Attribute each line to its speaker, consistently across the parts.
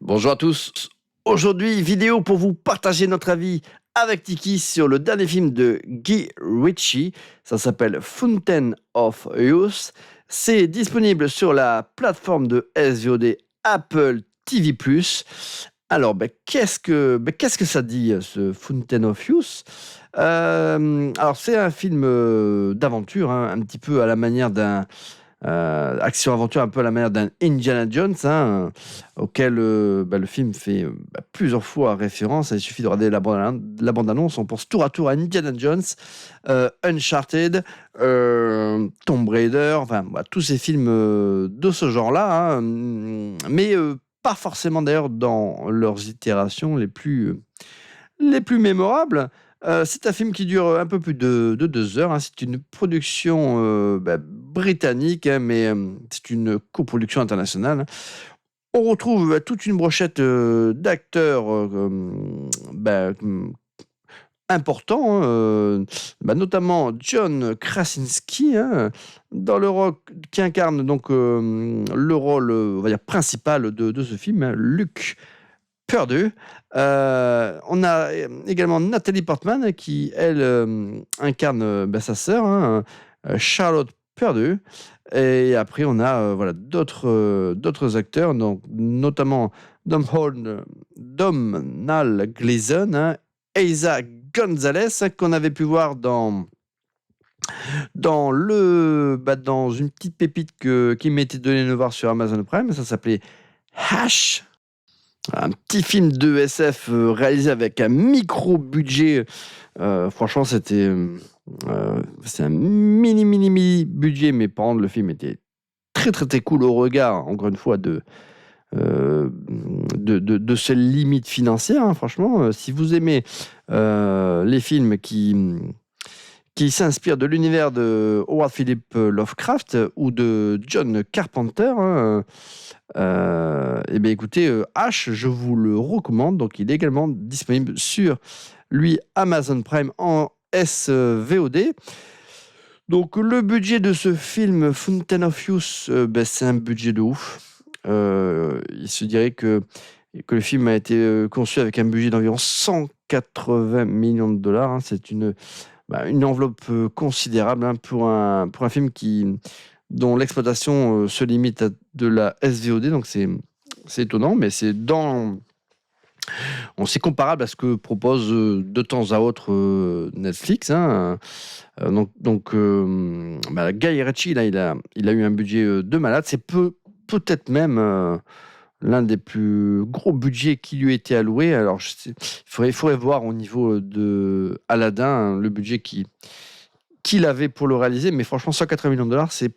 Speaker 1: Bonjour à tous. Aujourd'hui, vidéo pour vous partager notre avis avec Tiki sur le dernier film de Guy Ritchie. Ça s'appelle Fountain of Youth. C'est disponible sur la plateforme de SVOD Apple TV+. Alors, qu'est-ce que ça dit, ce Fountain of Youth? Alors, c'est un film d'aventure, hein, un petit peu à la manière d'un action-aventure un peu à la manière d'un Indiana Jones, hein, auquel le film fait plusieurs fois référence. Il suffit de regarder la bande-annonce, on pense tour à tour à Indiana Jones, Uncharted, Tomb Raider, enfin tous ces films de ce genre-là, hein, mais pas forcément d'ailleurs dans leurs itérations les plus mémorables. C'est un film qui dure un peu plus de 2 heures, hein. C'est une production britannique, hein, mais c'est une coproduction internationale. On retrouve toute une brochette d'acteurs importants, hein, notamment John Krasinski, hein, dans le rôle qui incarne donc le rôle, on va dire, principal de ce film, hein, Luke Perdue. On a également Nathalie Portman qui, elle, incarne sa sœur, hein, Charlotte Perdue. Et après, on a d'autres acteurs, donc, notamment Domhnall Gleeson, hein, Eiza Gonzalez, hein, qu'on avait pu voir dans une petite pépite qui m'était donnée de voir sur Amazon Prime. Ça s'appelait Hash. Un petit film de SF réalisé avec un micro-budget. Franchement, c'est un mini budget, mais par contre, le film était très, très, très cool au regard, encore une fois, de ces limites financières, hein. Franchement, si vous aimez les films qui s'inspirent de l'univers de Howard Philip Lovecraft ou de John Carpenter, hein, et bien écoutez, H, je vous le recommande. Donc il est également disponible sur Amazon Prime en SVOD. Donc le budget de ce film Fountain of Youth, c'est un budget de ouf. Il se dirait que le film a été conçu avec un budget d'environ 180 millions de dollars, hein. C'est une enveloppe considérable, hein, pour un film dont l'exploitation se limite à de la SVOD. Donc c'est étonnant, mais c'est comparable à ce que propose de temps à autre Netflix, hein. Guy Ritchie, là, il a eu un budget de malade. C'est peut-être même l'un des plus gros budgets qui lui a été alloué. Alors, il faudrait voir au niveau de Aladdin, hein, le budget qu'il avait pour le réaliser. Mais franchement, 180 millions de dollars, ça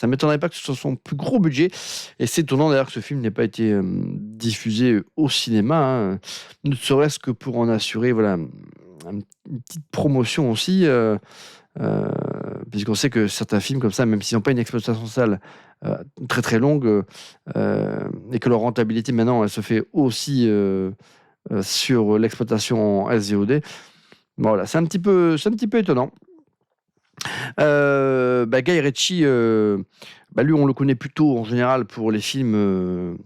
Speaker 1: m'étonnerait pas que ce soit son plus gros budget. Et c'est étonnant d'ailleurs que ce film n'ait pas été diffusé au cinéma, hein, ne serait-ce que pour en assurer une petite promotion aussi. Puisqu'on sait que certains films comme ça, même s'ils n'ont pas une exploitation salle très très longue, et que leur rentabilité maintenant elle se fait aussi sur l'exploitation en SVOD, voilà, c'est un petit peu étonnant. Guy Ritchie, lui on le connaît plutôt en général pour les films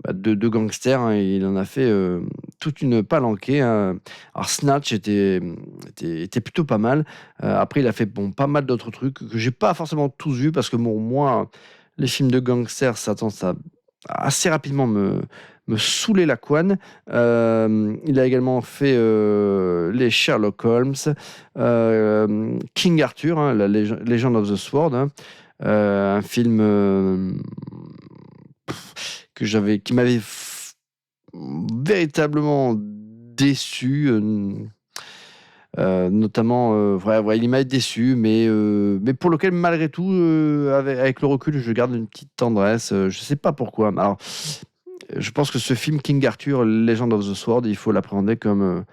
Speaker 1: de gangsters, hein. Il en a fait toute une palanquée, hein. Alors Snatch était plutôt pas mal. Après il a fait pas mal d'autres trucs que j'ai pas forcément tous vus, parce que moi les films de gangsters ça a tendance à assez rapidement me saouler la couenne. Il a également fait les Sherlock Holmes, King Arthur, hein, la Legend of the Sword, hein, un film qui m'avait véritablement déçu, notamment, il m'a déçu, mais pour lequel, malgré tout, avec le recul, je garde une petite tendresse. Je sais pas pourquoi. Alors, je pense que ce film King Arthur, Legend of the Sword, il faut l'appréhender comme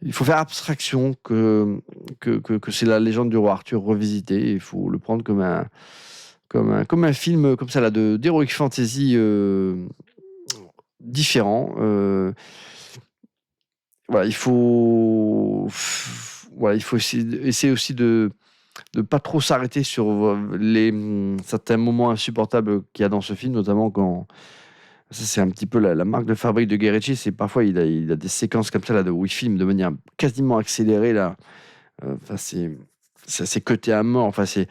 Speaker 1: il faut faire abstraction que c'est la légende du roi Arthur revisitée. Il faut le prendre comme un film comme ça là, d'heroic fantasy différent. Il faut essayer aussi de pas trop s'arrêter sur certains moments insupportables qu'il y a dans ce film, notamment Ça, c'est un petit peu la marque de fabrique de Guy Ritchie. C'est parfois, il a des séquences comme ça, là, où il filme de manière quasiment accélérée, là. Enfin, c'est assez cuté à mort. Enfin, c'est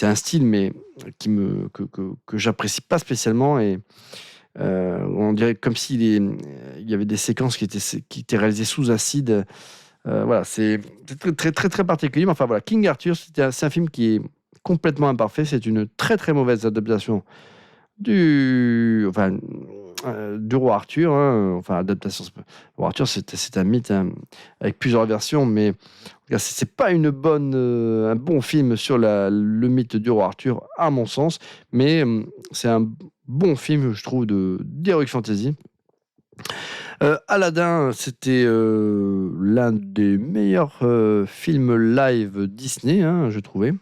Speaker 1: un style, mais que j'apprécie pas spécialement. Et on dirait comme il y avait des séquences qui étaient réalisées sous acide. Voilà, c'est très, très, très, très particulier. Mais enfin, voilà, King Arthur, c'est un film qui est complètement imparfait. C'est une très, très mauvaise adaptation enfin, du roi Arthur. Hein. Enfin, adaptation. Le roi Arthur, c'est un mythe, hein, avec plusieurs versions, mais c'est pas un bon film sur le mythe du roi Arthur, à mon sens. Mais c'est un bon film, je trouve, d'heroic fantasy. Aladdin, c'était l'un des meilleurs films live Disney, hein, je trouvais.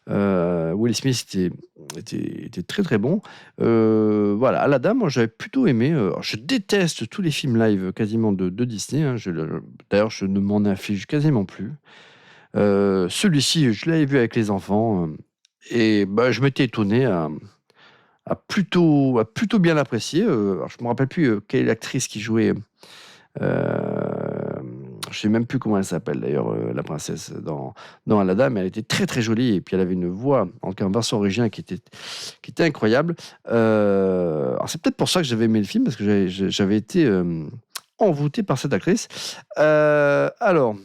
Speaker 1: Will Smith était très très bon. Voilà, Aladdin, moi j'avais plutôt aimé. Alors, je déteste tous les films live quasiment de Disney. Hein. D'ailleurs, je ne m'en affiche quasiment plus. Celui-ci, je l'avais vu avec les enfants. Et bah, je m'étais étonné à plutôt bien l'apprécier. Alors, je ne me rappelle plus quelle est l'actrice qui jouait. Je ne sais même plus comment elle s'appelle d'ailleurs, la princesse dans Aladdin, mais elle était très très jolie et puis elle avait une voix en version originale qui était incroyable. Alors c'est peut-être pour ça que j'avais aimé le film, parce que j'avais été envoûté par cette actrice. Alors,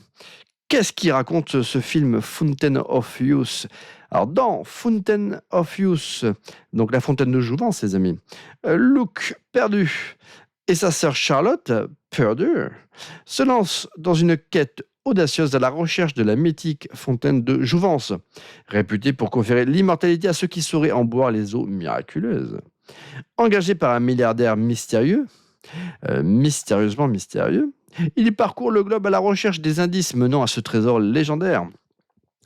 Speaker 1: qu'est-ce qui raconte ce film Fountain of Youth? Alors, dans Fountain of Youth, donc la fontaine de jouvence, les amis, Luke, perdu, et sa sœur Charlotte, perdue, se lancent dans une quête audacieuse à la recherche de la mythique fontaine de jouvence, réputée pour conférer l'immortalité à ceux qui sauraient en boire les eaux miraculeuses. Engagé par un milliardaire mystérieux, mystérieusement mystérieux, il parcourt le globe à la recherche des indices menant à ce trésor légendaire.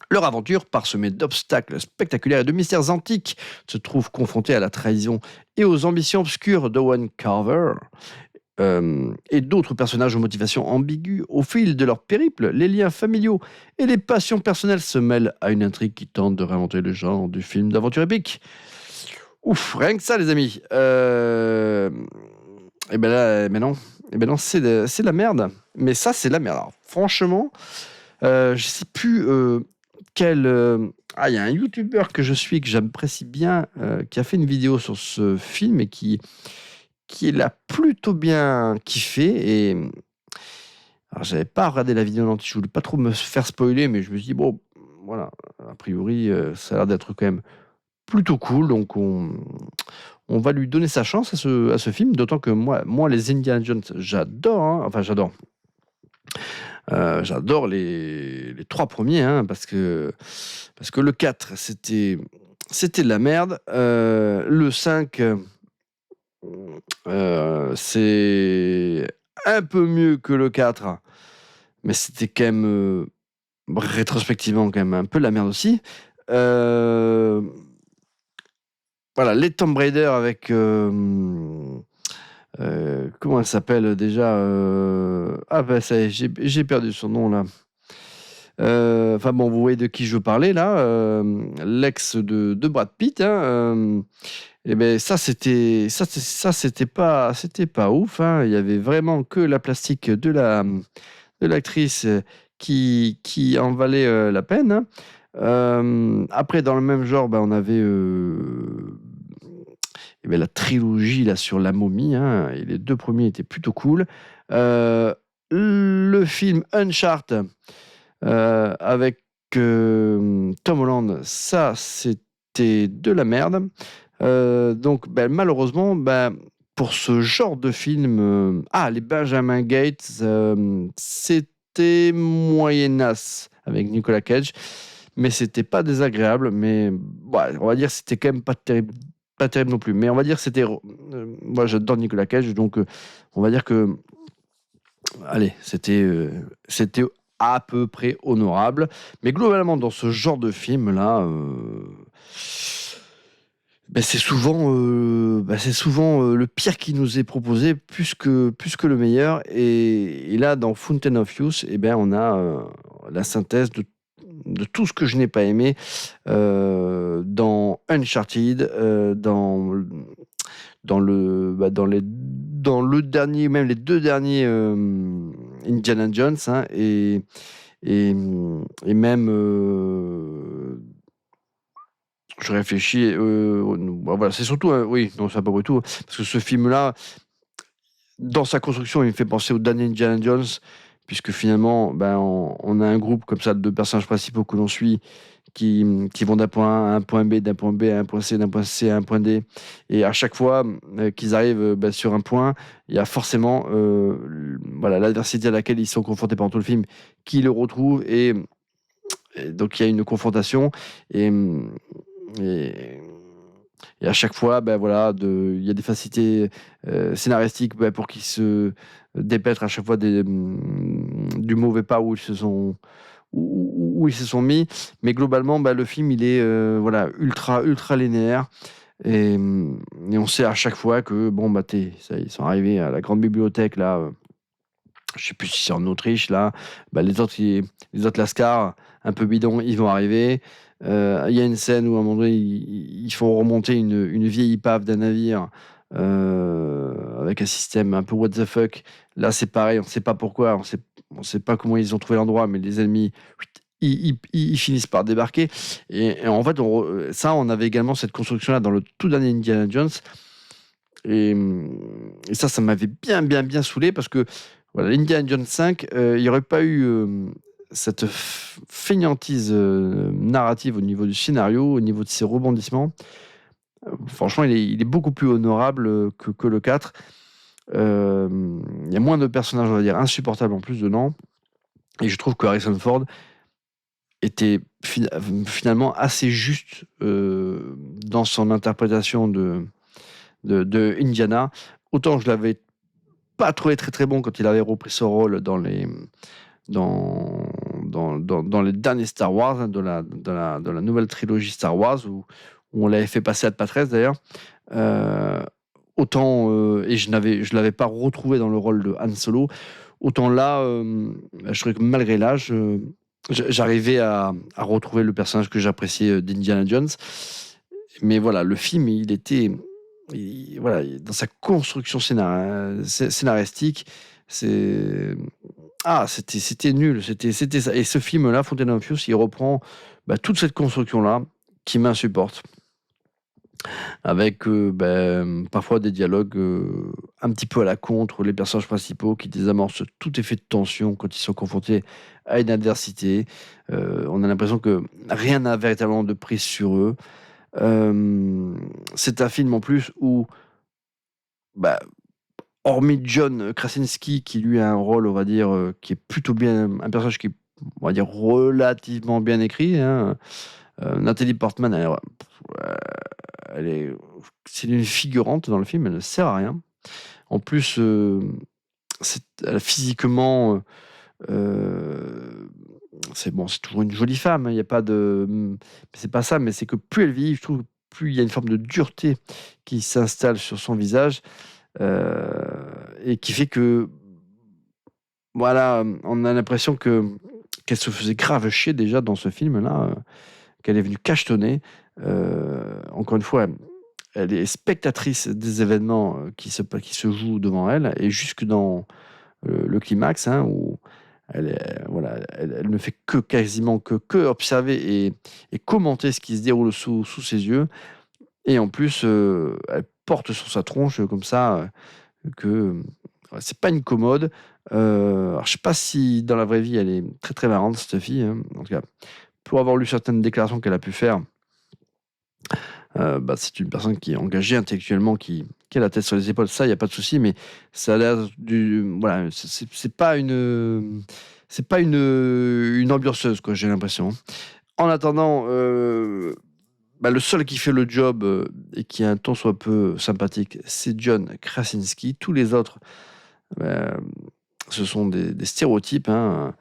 Speaker 1: Leur aventure, parsemée d'obstacles spectaculaires et de mystères antiques, se trouve confrontée à la trahison et aux ambitions obscures d'Owen Carver et d'autres personnages aux motivations ambiguës. Au fil de leur périple, les liens familiaux et les passions personnelles se mêlent à une intrigue qui tente de réinventer le genre du film d'aventure épique. Ouf, rien que ça, les amis. Et ben là, mais non. Et ben non, c'est de la merde. Mais ça, c'est de la merde. Alors, franchement, je sais plus quel. Il y a un YouTuber que je suis, que j'apprécie bien, qui a fait une vidéo sur ce film et qui l'a plutôt bien kiffé. Et alors, j'avais pas regardé la vidéo entière, je voulais pas trop me faire spoiler, mais je me suis dit, bon, voilà, a priori, ça a l'air d'être quand même plutôt cool, donc on va lui donner sa chance à ce film, d'autant que moi les Indiana Jones, j'adore, hein, enfin j'adore. J'adore les trois premiers, hein, parce que le 4, c'était de la merde. Le 5, c'est un peu mieux que le 4, mais c'était quand même, rétrospectivement, quand même un peu la merde aussi. Voilà, les Tomb Raider avec... comment elle s'appelle déjà Ah ben ça y est, j'ai perdu son nom là. Enfin bon, vous voyez de qui je veux parler là. L'ex de Brad Pitt. Hein, et ben c'était pas ouf. Hein. Il y avait vraiment que la plastique de l'actrice qui en valait la peine. Hein. Après, dans le même genre, on avait la trilogie là, sur la momie. Hein, et les deux premiers étaient plutôt cool. Le film Uncharted avec Tom Holland, ça c'était de la merde. Donc malheureusement, pour ce genre de film, les Benjamin Gates, c'était moyennasse avec Nicolas Cage, mais c'était pas désagréable, mais on va dire que c'était quand même pas terrible non plus, mais on va dire que c'était moi j'adore Nicolas Cage, donc on va dire que allez, c'était à peu près honorable, mais globalement dans ce genre de film là, c'est souvent le pire qui nous est proposé plus que le meilleur. Et là, dans Fountain of Youth, on a la synthèse de tout ce que je n'ai pas aimé dans Uncharted, dans le dernier, même les 2 derniers, Indiana Jones, hein, et même, je réfléchis, bah, voilà, c'est surtout, oui, non, c'est à peu près tout, parce que ce film-là, dans sa construction, il me fait penser au dernier Indiana Jones, puisque finalement, ben, on a un groupe comme ça de personnages principaux que l'on suit qui vont d'un point A à un point B, d'un point B à un point C, d'un point C à un point D. Et à chaque fois qu'ils arrivent ben, sur un point, il y a forcément voilà, l'adversité à laquelle ils sont confrontés pendant tout le film qui le retrouve. Et donc il y a une confrontation. Et, et, et à chaque fois, ben, voilà, il y a des facilités scénaristiques ben, pour qu'ils se dépêtrent à chaque fois du mauvais pas où ils se sont mis. Mais globalement, bah, le film, il est voilà, ultra linéaire. Et on sait à chaque fois que, bon, bah, ça, ils sont arrivés à la grande bibliothèque, là, je sais plus si c'est en Autriche, là, bah, les autres Lascars, un peu bidons, ils vont arriver. Il y a une scène où, à un moment donné, ils font remonter une vieille épave d'un navire avec un système un peu what the fuck. Là, c'est pareil, on ne sait pas pourquoi, on sait pas comment ils ont trouvé l'endroit, mais les ennemis, ils finissent par débarquer. Et en fait, ça, on avait également cette construction-là dans le tout dernier Indiana Jones. Et, ça m'avait bien saoulé parce que voilà, l'Indiana Jones 5, il n'y aurait pas eu cette fainéantise narrative au niveau du scénario, au niveau de ses rebondissements. Franchement, il est beaucoup plus honorable que le 4. Il y a moins de personnages, on va dire, insupportables en plus dedans. Et je trouve que Harrison Ford était finalement assez juste dans son interprétation de Indiana. Autant je l'avais pas trouvé très bon quand il avait repris ce rôle dans, dans les derniers Star Wars, hein, de la nouvelle trilogie Star Wars, où on l'avait fait passer à Patrese d'ailleurs. Euh, Autant, et je l'avais pas retrouvé dans le rôle de Han Solo, autant là, je trouvais que malgré l'âge, j'arrivais à retrouver le personnage que j'appréciais d'Indiana Jones. Mais voilà, le film, voilà, dans sa construction scénaristique, c'était nul, c'était ça. Et ce film-là, Fontaine of Youth, il reprend bah, toute cette construction-là qui m'insupporte, avec parfois des dialogues un petit peu à la contre, les personnages principaux qui désamorcent tout effet de tension quand ils sont confrontés à une adversité. On a l'impression que rien n'a véritablement de prise sur eux. C'est un film en plus où, bah, hormis John Krasinski, qui lui a un rôle, on va dire, qui est plutôt bien, un personnage qui est, on va dire, relativement bien écrit, hein. Nathalie Portman, c'est une figurante dans le film, elle ne sert à rien. En plus, physiquement, c'est bon, c'est toujours une jolie femme, hein, il y a pas de, c'est pas ça, mais c'est que plus elle vieillit, je trouve, plus il y a une forme de dureté qui s'installe sur son visage, et qui fait que, voilà, on a l'impression qu'elle se faisait grave chier déjà dans ce film-là, qu'elle est venue cachetonner. Encore une fois, elle est spectatrice des événements qui se jouent devant elle, et jusque dans le climax, hein, où voilà, elle ne fait quasiment que observer et commenter ce qui se déroule sous ses yeux. Et en plus, elle porte sur sa tronche comme ça, que c'est pas une commode. Alors je sais pas si dans la vraie vie elle est très marrante, cette fille, hein. En tout cas, pour avoir lu certaines déclarations qu'elle a pu faire, bah, c'est une personne qui est engagée intellectuellement, qui a la tête sur les épaules, ça, il y a pas de souci, mais ça a l'air voilà, c'est pas une ambianceuse, quoi, j'ai l'impression. En attendant, bah, le seul qui fait le job, et qui a un ton soit peu sympathique, c'est John Krasinski. Tous les autres, bah, ce sont des stéréotypes, hein,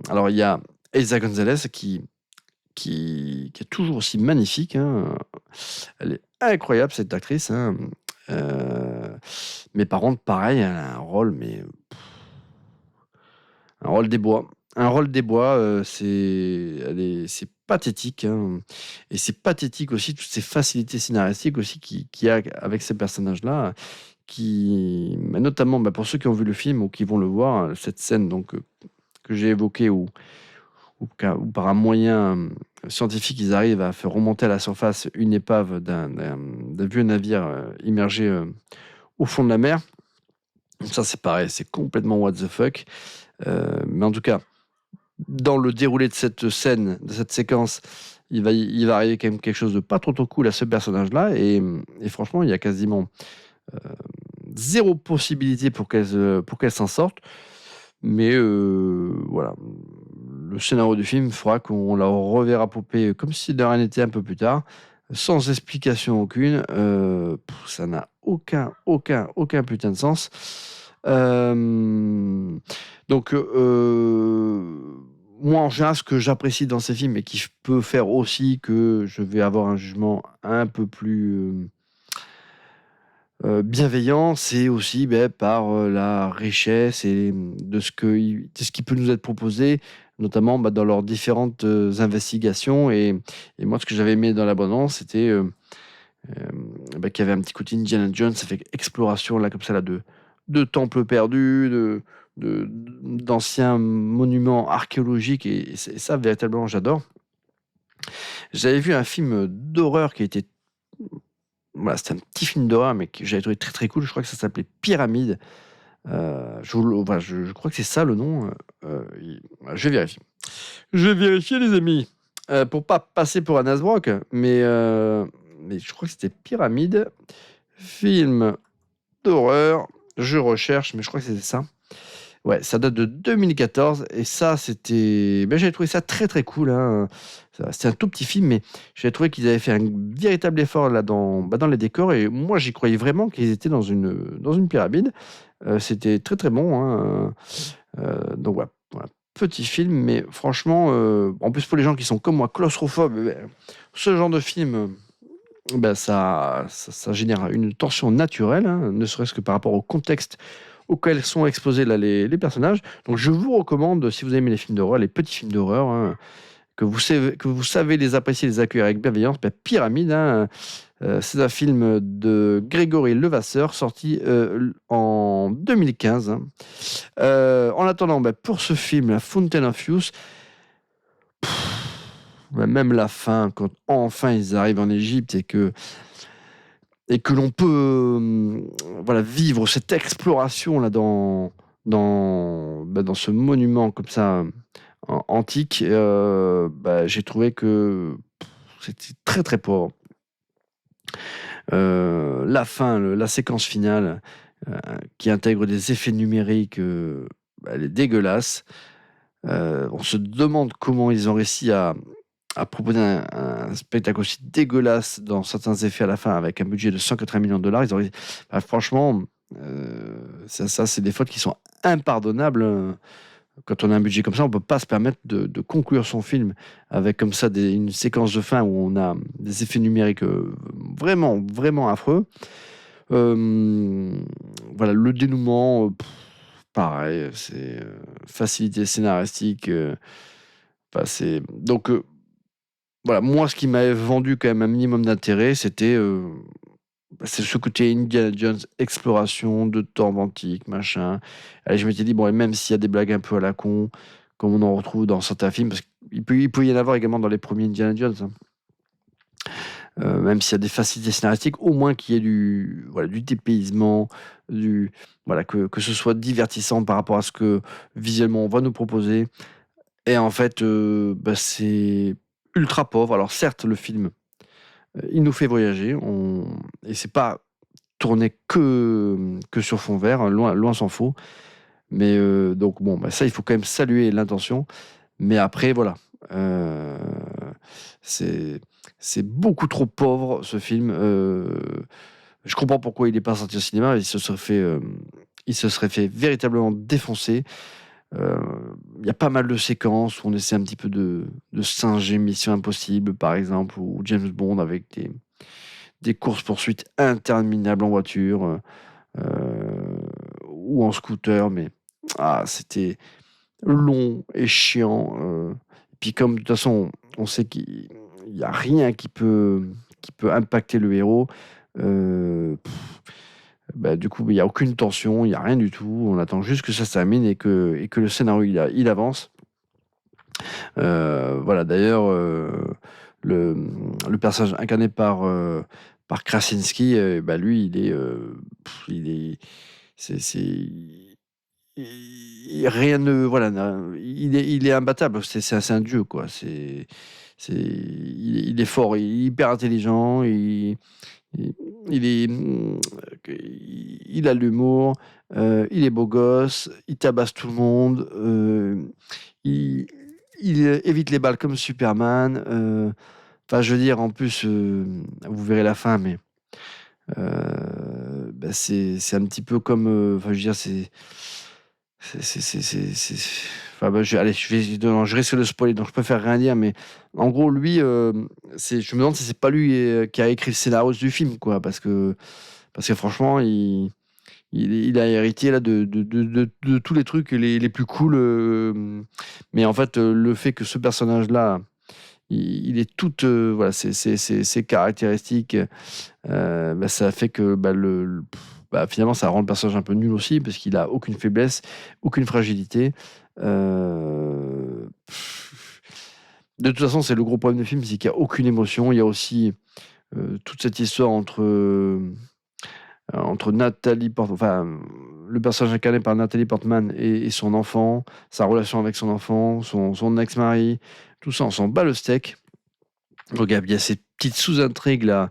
Speaker 1: alors il y a Eiza Gonzalez qui est toujours aussi magnifique, hein. Elle est incroyable, cette actrice, hein. Mais par contre, pareil, elle a un rôle, mais un rôle des bois. un rôle des bois, c'est pathétique, hein, et c'est pathétique aussi toutes ces facilités scénaristiques aussi qu'il y a avec ces personnages-là, notamment, pour ceux qui ont vu le film ou qui vont le voir, cette scène donc, que j'ai évoquée où par un moyen scientifique, ils arrivent à faire remonter à la surface une épave d'un vieux navire immergé au fond de la mer. Ça, c'est pareil, c'est complètement what the fuck. Mais en tout cas, dans le déroulé de cette scène, de cette séquence, il va arriver quand même quelque chose de pas trop cool à ce personnage-là. Et franchement, il y a quasiment zéro possibilité pour qu'elle s'en sorte. Mais voilà, le scénario du film fera qu'on la reverra popper comme si de rien n'était un peu plus tard, sans explication aucune. Ça n'a aucun putain de sens. Donc, moi, en général, ce que j'apprécie dans ces films et qui peut faire aussi que je vais avoir un jugement un peu plus bienveillant, c'est aussi par la richesse et de ce qui peut nous être proposé, notamment dans leurs différentes investigations. Et moi, ce que j'avais aimé dans l'abondance, c'était qu'il y avait un petit côté Indiana Jones, ça fait exploration là comme ça là de temples perdus, d'anciens monuments archéologiques, et ça véritablement j'adore. J'avais vu un film d'horreur qui était voilà, c'était un petit film d'horreur mais que j'avais trouvé très très cool. Je crois que ça s'appelait Pyramide. Je crois que c'est ça le nom. Je vais vérifier. Je vais vérifier, les amis, pour pas passer pour un Nasbrock, mais je crois que c'était Pyramide, film d'horreur. Je recherche, mais je crois que c'était ça. Ouais, ça date de 2014 et ça, j'avais trouvé ça très très cool, hein. C'était un tout petit film, mais j'avais trouvé qu'ils avaient fait un véritable effort là dans les décors, et moi j'y croyais vraiment qu'ils étaient dans une pyramide. C'était très très bon, hein. Donc voilà, petit film, mais franchement, en plus pour les gens qui sont comme moi claustrophobes, ce genre de film, ça génère une tension naturelle, hein, ne serait-ce que par rapport au contexte auquel sont exposés là les personnages. Donc je vous recommande, si vous aimez les films d'horreur, les petits films d'horreur, hein, que vous savez les apprécier, les accueillir avec bienveillance, Pyramide, hein, c'est un film de Grégory Levasseur, sorti en 2015, hein. En attendant, pour ce film, la Fountain of Youth, même la fin, quand enfin ils arrivent en Égypte et que l'on peut vivre cette exploration là dans ce monument comme ça antique, j'ai trouvé que c'était très très pauvre. La fin, la séquence finale, qui intègre des effets numériques, elle est dégueulasse. On se demande comment ils ont réussi à proposer un spectacle aussi dégueulasse dans certains effets à la fin, avec un budget de 180 millions de dollars. Franchement, ça, c'est des fautes qui sont impardonnables. Quand on a un budget comme ça, on peut pas se permettre de conclure son film avec comme ça une séquence de fin où on a des effets numériques vraiment, vraiment affreux. Le dénouement, pareil, c'est facilité scénaristique. Donc, voilà, moi, ce qui m'avait vendu quand même un minimum d'intérêt, c'est ce côté Indiana Jones, exploration de temps antique, machin. Allez, je m'étais dit, bon, et même s'il y a des blagues un peu à la con, comme on en retrouve dans certains films, parce qu'il peut y en avoir également dans les premiers Indiana Jones, hein. Même s'il y a des facilités scénaristiques, au moins qu'il y ait du dépaysement, que ce soit divertissant par rapport à ce que visuellement on va nous proposer. Et en fait, c'est ultra pauvre. Alors certes, le film, il nous fait voyager, et c'est pas tourné que sur fond vert, hein, loin s'en faut. Mais donc bon, ça, il faut quand même saluer l'intention. Mais après, voilà, c'est beaucoup trop pauvre, ce film. Je comprends pourquoi il n'est pas sorti au cinéma. Il se serait fait véritablement défoncer. Il y a pas mal de séquences où on essaie un petit peu de singer Mission Impossible, par exemple, ou James Bond, avec des courses-poursuites interminables en voiture, ou en scooter, mais c'était long et chiant. Et puis comme de toute façon, on sait qu'il n'y a rien qui peut impacter le héros, bah, du coup, il n'y a aucune tension, il n'y a rien du tout. On attend juste que ça se termine et que le scénario il avance. Voilà, d'ailleurs, le, le personnage incarné par Krasinski, bah, lui, il est, rien ne, voilà, il est imbattable. C'est un dieu, quoi. Il est fort, il est hyper intelligent, il, il est, il a l'humour, il est beau gosse, il tabasse tout le monde, il, il évite les balles comme Superman. Enfin, je veux dire, en plus, vous verrez la fin, mais bah, c'est un petit peu comme, enfin, je veux dire, enfin, bah, allez, non, je risque de spoiler, donc je préfère rien dire, mais en gros, lui, je me demande si c'est pas lui qui a écrit le scénario du film, quoi, parce que franchement, il a hérité là, de tous les trucs les plus cool, mais en fait, le fait que ce personnage-là, il est tout, voilà, ses caractéristiques, bah, ça fait que bah, bah, finalement, ça rend le personnage un peu nul aussi, parce qu'il a aucune faiblesse, aucune fragilité. Euh, de toute façon, c'est le gros problème du film, c'est qu'il n'y a aucune émotion. Il y a aussi toute cette histoire entre Nathalie Portman, enfin, le personnage incarné par Nathalie Portman et son enfant, sa relation avec son enfant, son ex-mari, tout ça, on s'en bat le steak. Donc il y a ces petites sous-intrigues là,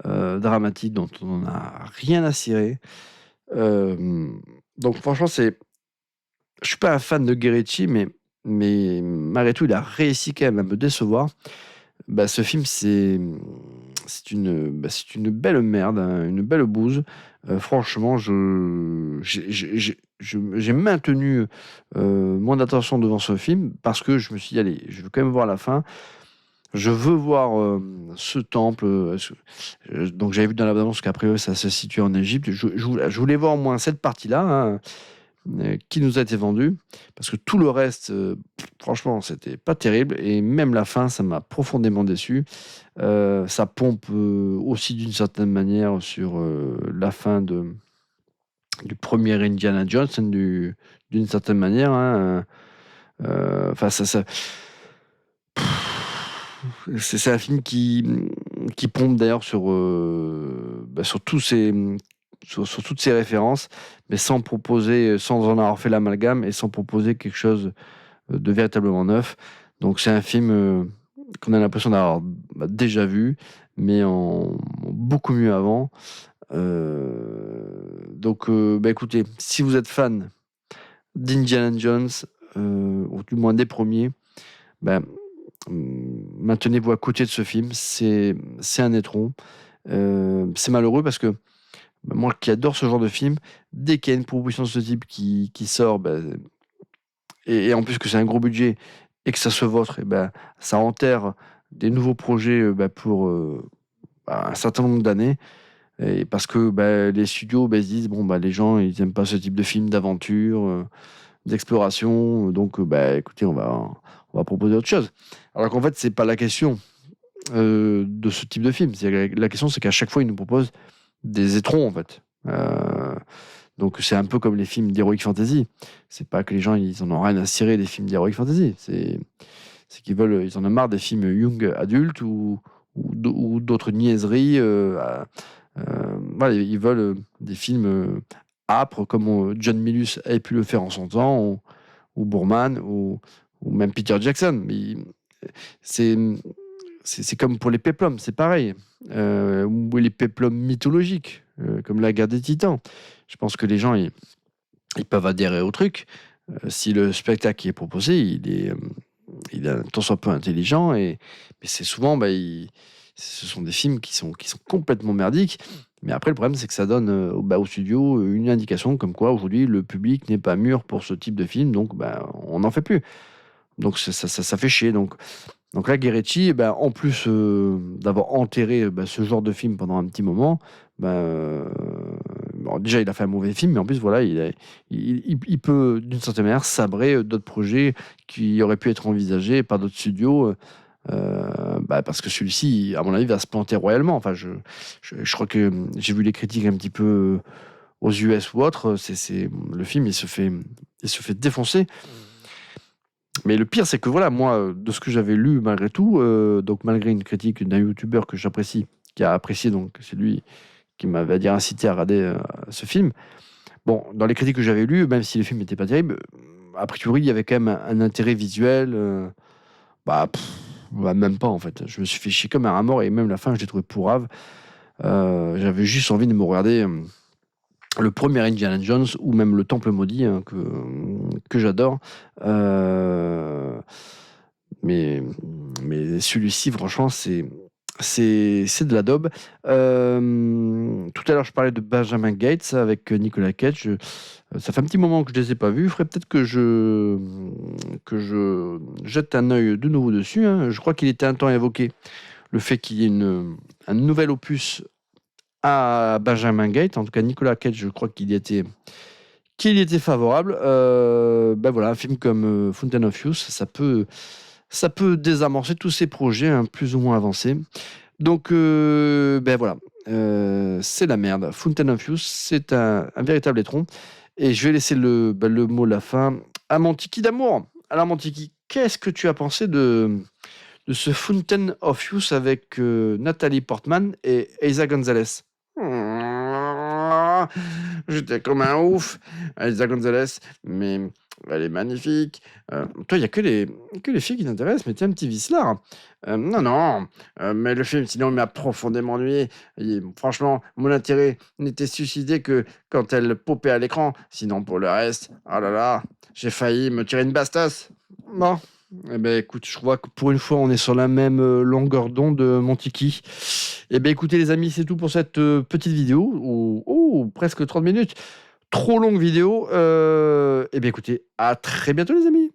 Speaker 1: dramatiques dont on n'a rien à cirer. Donc franchement, je suis pas un fan de Guy Ritchie, mais malgré tout, il a réussi quand même à me décevoir. Bah, ce film, c'est une belle merde, hein, une belle bouse. Franchement, j'ai maintenu mon attention devant ce film parce que je me suis dit, allez, je veux quand même voir la fin. Je veux voir ce temple. Donc j'avais vu dans la bande-annonce qu'après ça se situait en Égypte. Je voulais voir au moins cette partie-là, hein, qui nous a été vendue, parce que tout le reste, franchement, c'était pas terrible. Et même la fin, ça m'a profondément déçu. Ça pompe aussi d'une certaine manière sur la fin du premier Indiana Jones, hein, d'une certaine manière, hein. Enfin, c'est un film qui pompe d'ailleurs bah, sur sur toutes ces références, mais sans proposer, sans en avoir fait l'amalgame et sans proposer quelque chose de véritablement neuf. Donc c'est un film qu'on a l'impression d'avoir bah, déjà vu, mais en beaucoup mieux avant. Donc bah, écoutez, si vous êtes fan d'Indiana Jones, ou du moins des premiers, bah, maintenez-vous à côté de ce film. C'est un étron. C'est malheureux parce que bah, moi qui adore ce genre de film, dès qu'il y a une proposition de ce type qui sort, bah, et en plus que c'est un gros budget et que ça se vautre, et ben ça enterre des nouveaux projets bah, pour bah, un certain nombre d'années. Et parce que bah, les studios bah, se disent, bon, bah, les gens ils n'aiment pas ce type de film d'aventure, d'exploration, donc bah, écoutez, on va proposer autre chose. Alors qu'en fait, c'est pas la question de ce type de film. La question, c'est qu'à chaque fois, ils nous proposent des étrons, en fait. Donc c'est un peu comme les films d'heroic fantasy. C'est pas que les gens ils en ont rien à cirer des films d'heroic fantasy. C'est qu'ils veulent, ils en ont marre des films young adultes ou d'autres niaiseries. Voilà, ils veulent des films âpres comme John Milius avait pu le faire en son temps, ou Boorman, ou même Peter Jackson. Mais c'est c'est comme pour les péplums, c'est pareil. Ou les péplums mythologiques, comme la guerre des Titans. Je pense que les gens, ils peuvent adhérer au truc si le spectacle qui est proposé, il est un tant soit peu intelligent. Mais c'est souvent, bah, ce sont des films qui sont complètement merdiques. Mais après, le problème, c'est que ça donne bah, au studio une indication comme quoi aujourd'hui le public n'est pas mûr pour ce type de film, donc bah, on n'en fait plus. Donc ça fait chier. Donc là, Guerretti, eh ben, en plus d'avoir enterré bah, ce genre de film pendant un petit moment, bah, déjà, il a fait un mauvais film, mais en plus, voilà, il peut, d'une certaine manière, sabrer d'autres projets qui auraient pu être envisagés par d'autres studios. Parce que celui-ci, à mon avis, va se planter royalement. Enfin, je crois que j'ai vu les critiques un petit peu aux US ou autres. Le film, il se fait défoncer. Mais le pire, c'est que voilà, moi, de ce que j'avais lu, malgré tout, donc malgré une critique d'un youtubeur que j'apprécie, qui a apprécié, donc c'est lui qui m'avait dire incité à regarder ce film. Bon, dans les critiques que j'avais lues, même si le film n'était pas terrible, a priori, il y avait quand même un intérêt visuel. Même pas en fait. Je me suis fait chier comme un rat mort et même la fin, je l'ai trouvé pourrave. J'avais juste envie de me regarder le premier Indiana Jones ou même le Temple Maudit que j'adore. Mais celui-ci, franchement, c'est de la daube. Tout à l'heure, je parlais de Benjamin Gates avec Nicolas Cage. Ça fait un petit moment que je ne les ai pas vus. Il faudrait peut-être que je jette un œil de nouveau dessus. Hein. Je crois qu'il était un temps évoqué le fait qu'il y ait un nouvel opus à Benjamin Gates. En tout cas, Nicolas Cage, je crois qu'il y était favorable. Voilà, un film comme Fountain of Youth, ça peut désamorcer tous ces projets plus ou moins avancés. Donc, voilà, c'est la merde. Fountain of Youth, c'est un véritable étron. Et je vais laisser le mot de la fin à mon Tiki d'amour. Alors, mon Tiki, qu'est-ce que tu as pensé de ce Fountain of Youth avec Nathalie Portman et Eiza Gonzalez? J'étais comme un ouf, Eiza Gonzalez, mais elle est magnifique. Toi, il n'y a que les filles qui t'intéressent, mais t'es un petit vicelard. Non, mais le film, sinon, il m'a profondément ennuyé. Franchement, mon intérêt n'était suscité que quand elle popait à l'écran. Sinon, pour le reste, oh là là, j'ai failli me tirer une bastasse. Bon. Eh ben, écoute, je crois que pour une fois, on est sur la même longueur d'onde, mon Tiki. Eh ben, écoutez, les amis, c'est tout pour cette petite vidéo. Presque 30 minutes. Trop longue vidéo. Eh bien, écoutez, à très bientôt, les amis.